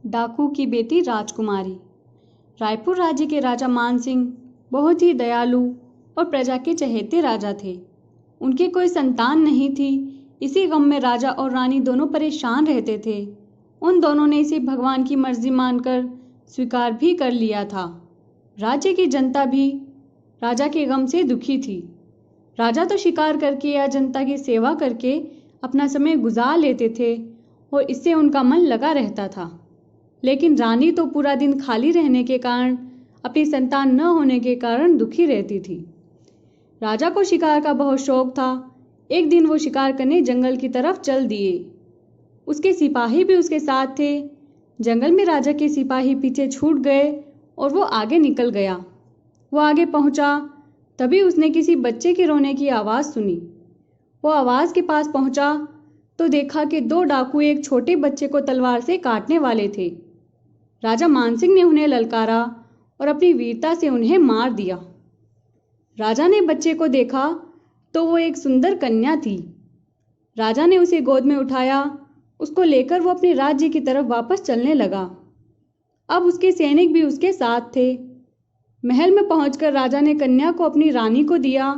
डाकू की बेटी राजकुमारी। रायपुर राज्य के राजा मानसिंह बहुत ही दयालु और प्रजा के चहेते राजा थे। उनकी कोई संतान नहीं थी। इसी गम में राजा और रानी दोनों परेशान रहते थे। उन दोनों ने इसे भगवान की मर्जी मानकर स्वीकार भी कर लिया था। राज्य की जनता भी राजा के गम से दुखी थी। राजा तो शिकार करके या जनता की सेवा करके अपना समय गुजार लेते थे और इससे उनका मन लगा रहता था। लेकिन रानी तो पूरा दिन खाली रहने के कारण, अपनी संतान न होने के कारण दुखी रहती थी। राजा को शिकार का बहुत शौक था। एक दिन वो शिकार करने जंगल की तरफ चल दिए। उसके सिपाही भी उसके साथ थे। जंगल में राजा के सिपाही पीछे छूट गए और वो आगे निकल गया। वो आगे पहुंचा, तभी उसने किसी बच्चे के रोने की आवाज़ सुनी। वो आवाज़ के पास पहुंचा तो देखा कि दो डाकू एक छोटे बच्चे को तलवार से काटने वाले थे। राजा मानसिंह ने उन्हें ललकारा और अपनी वीरता से उन्हें मार दिया। राजा ने बच्चे को देखा तो वो एक सुंदर कन्या थी। राजा ने उसे गोद में उठाया। उसको लेकर वो अपने राज्य की तरफ वापस चलने लगा। अब उसके सैनिक भी उसके साथ थे। महल में पहुंचकर राजा ने कन्या को अपनी रानी को दिया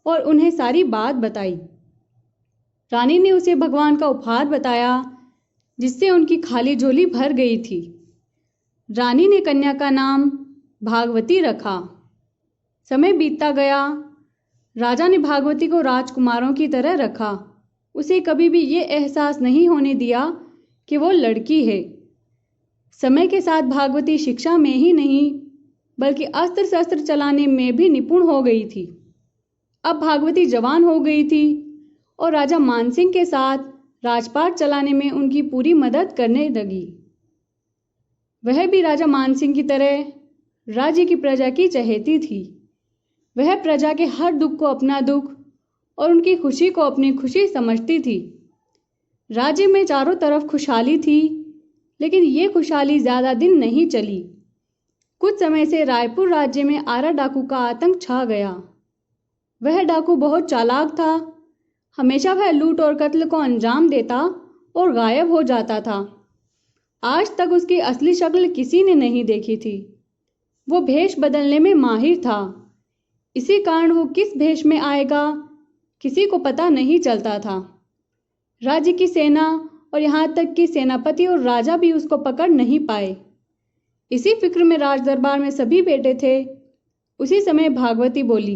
और उन्हें सारी बात बताई। रानी ने उसे भगवान का उपहार बताया, जिससे उनकी खाली झोली भर गई थी। रानी ने कन्या का नाम भागवती रखा। समय बीतता गया। राजा ने भागवती को राजकुमारों की तरह रखा। उसे कभी भी ये एहसास नहीं होने दिया कि वो लड़की है। समय के साथ भागवती शिक्षा में ही नहीं बल्कि अस्त्र शस्त्र चलाने में भी निपुण हो गई थी। अब भागवती जवान हो गई थी और राजा मानसिंह के साथ राजपाट चलाने में उनकी पूरी मदद करने लगी। वह भी राजा मानसिंह की तरह राज्य की प्रजा की चहेती थी। वह प्रजा के हर दुख को अपना दुख और उनकी खुशी को अपनी खुशी समझती थी। राज्य में चारों तरफ खुशहाली थी, लेकिन ये खुशहाली ज़्यादा दिन नहीं चली। कुछ समय से रायपुर राज्य में आरा डाकू का आतंक छा गया। वह डाकू बहुत चालाक था। हमेशा वह लूट और कत्ल को अंजाम देता और गायब हो जाता था। आज तक उसकी असली शक्ल किसी ने नहीं देखी थी। वो भेष बदलने में माहिर था। इसी कारण वो किस भेष में आएगा किसी को पता नहीं चलता था। राज्य की सेना और यहाँ तक कि सेनापति और राजा भी उसको पकड़ नहीं पाए। इसी फिक्र में राज दरबार में सभी बैठे थे। उसी समय भागवती बोली,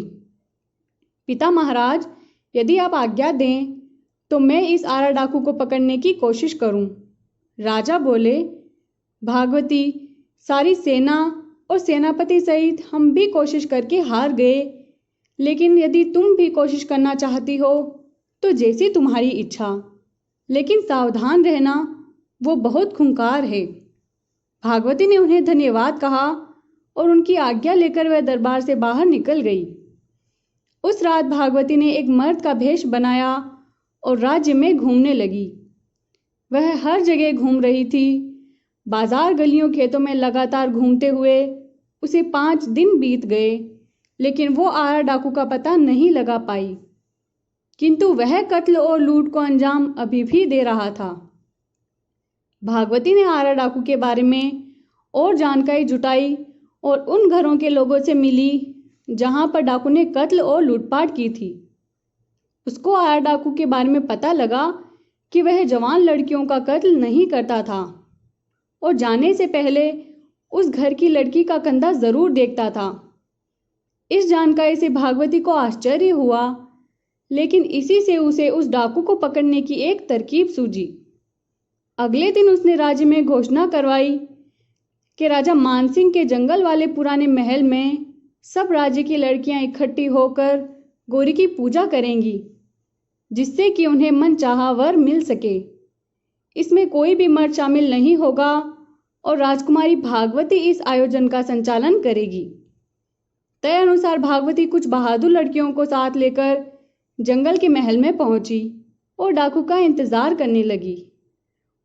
पिता महाराज, यदि आप आज्ञा दें तो मैं इस आरा डाकू को पकड़ने की कोशिश करूं। राजा बोले, भागवती, सारी सेना और सेनापति सहित हम भी कोशिश करके हार गए, लेकिन यदि तुम भी कोशिश करना चाहती हो तो जैसी तुम्हारी इच्छा, लेकिन सावधान रहना, वो बहुत खूंखार है। भागवती ने उन्हें धन्यवाद कहा और उनकी आज्ञा लेकर वह दरबार से बाहर निकल गई। उस रात भागवती ने एक मर्द का भेष बनाया और राज्य में घूमने लगी। वह हर जगह घूम रही थी। बाजार, गलियों, खेतों में लगातार घूमते हुए उसे 5 दिन बीत गए, लेकिन वो आरा डाकू का पता नहीं लगा पाई। किंतु वह कत्ल और लूट को अंजाम अभी भी दे रहा था। भागवती ने आरा डाकू के बारे में और जानकारी जुटाई और उन घरों के लोगों से मिली जहां पर डाकू ने कत्ल और लूटपाट की थी। उसको आरा डाकू के बारे में पता लगा कि वह जवान लड़कियों का कत्ल नहीं करता था और जाने से पहले उस घर की लड़की का कंधा जरूर देखता था। इस जानकारी से भागवती को आश्चर्य हुआ, लेकिन इसी से उसे उस डाकू को पकड़ने की एक तरकीब सूझी। अगले दिन उसने राज्य में घोषणा करवाई कि राजा मानसिंह के जंगल वाले पुराने महल में सब राज्य की लड़कियां इकट्ठी होकर गौरी की पूजा करेंगी, जिससे कि उन्हें मनचाहा वर मिल सके। इसमें कोई भी मर्द शामिल नहीं होगा और राजकुमारी भागवती इस आयोजन का संचालन करेगी। तय अनुसार भागवती कुछ बहादुर लड़कियों को साथ लेकर जंगल के महल में पहुंची और डाकू का इंतजार करने लगी।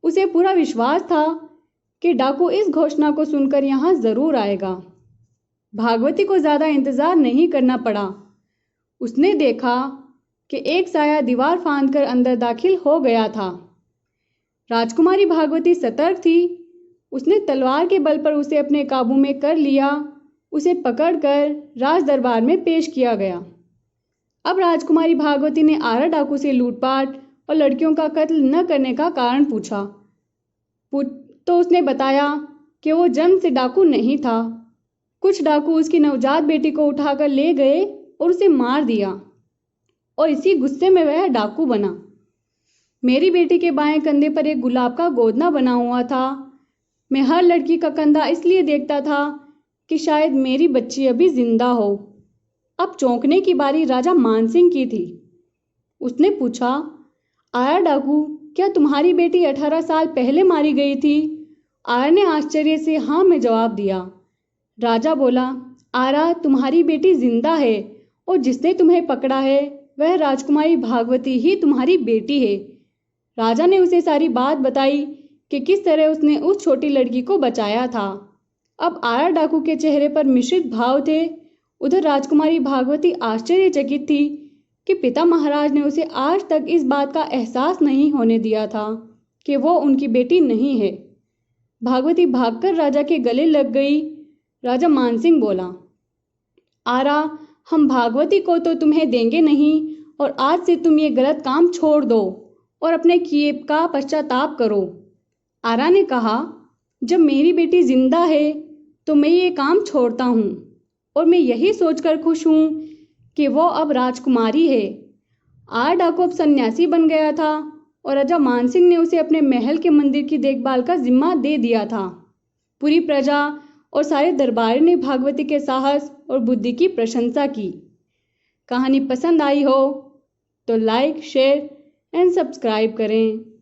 उसे पूरा विश्वास था कि डाकू इस घोषणा को सुनकर यहाँ जरूर आएगा। भागवती को ज्यादा इंतजार नहीं करना पड़ा। उसने देखा कि एक साया दीवार फांदकर अंदर दाखिल हो गया था। राजकुमारी भागवती सतर्क थी उसने तलवार के बल पर उसे अपने काबू में कर लिया। उसे पकड़कर राज दरबार में पेश किया गया। अब राजकुमारी भागवती ने आरा डाकू से लूटपाट और लड़कियों का कत्ल न करने का कारण पूछा। तो उसने बताया कि वो जन्म से डाकू नहीं था। कुछ डाकू उसकी नवजात बेटी को उठाकर ले गए और उसे मार दिया और इसी गुस्से में वह डाकू बना। मेरी बेटी के बाएं कंधे पर एक गुलाब का गोदना बना हुआ था। मैं हर लड़की का कंधा इसलिए देखता था कि शायद मेरी बच्ची अभी जिंदा हो। अब चौंकने की बारी राजा मानसिंह की थी। उसने पूछा, आया डाकू, क्या तुम्हारी बेटी 18 साल पहले मारी गई थी? आया ने आश्चर्य से हाँ में जवाब दिया। राजा बोला, आरा, तुम्हारी बेटी जिंदा है और जिसने तुम्हें पकड़ा है वह राजकुमारी भागवती ही तुम्हारी बेटी है। राजा ने उसे सारी बात बताई कि किस तरह उसने उस छोटी लड़की को बचाया था। अब आरा डाकू के चेहरे पर मिश्रित भाव थे। उधर राजकुमारी भागवती आश्चर्यचकित थी कि पिता महाराज ने उसे आज तक इस बात का एहसास नहीं होने दिया था कि वो उनकी बेटी नहीं है। भागवती भागकर राजा के गले लग गई। राजा मानसिंह बोला, आरा, हम भागवती को तो तुम्हें देंगे नहीं और आज से तुम ये गलत काम छोड़ दो और अपने किए का पश्चाताप करो। आरा ने कहा, जब मेरी बेटी जिंदा है तो मैं ये काम छोड़ता हूँ और मैं यही सोचकर खुश हूँ कि वो अब राजकुमारी है। आरा डाकू अब सन्यासी बन गया था और राजा मानसिंह ने उसे अपने महल के मंदिर की देखभाल का जिम्मा दे दिया था। पूरी प्रजा और सारे दरबारी ने भागवती के साहस और बुद्धि की प्रशंसा की। कहानी पसंद आई हो तो लाइक, शेयर एंड सब्सक्राइब करें।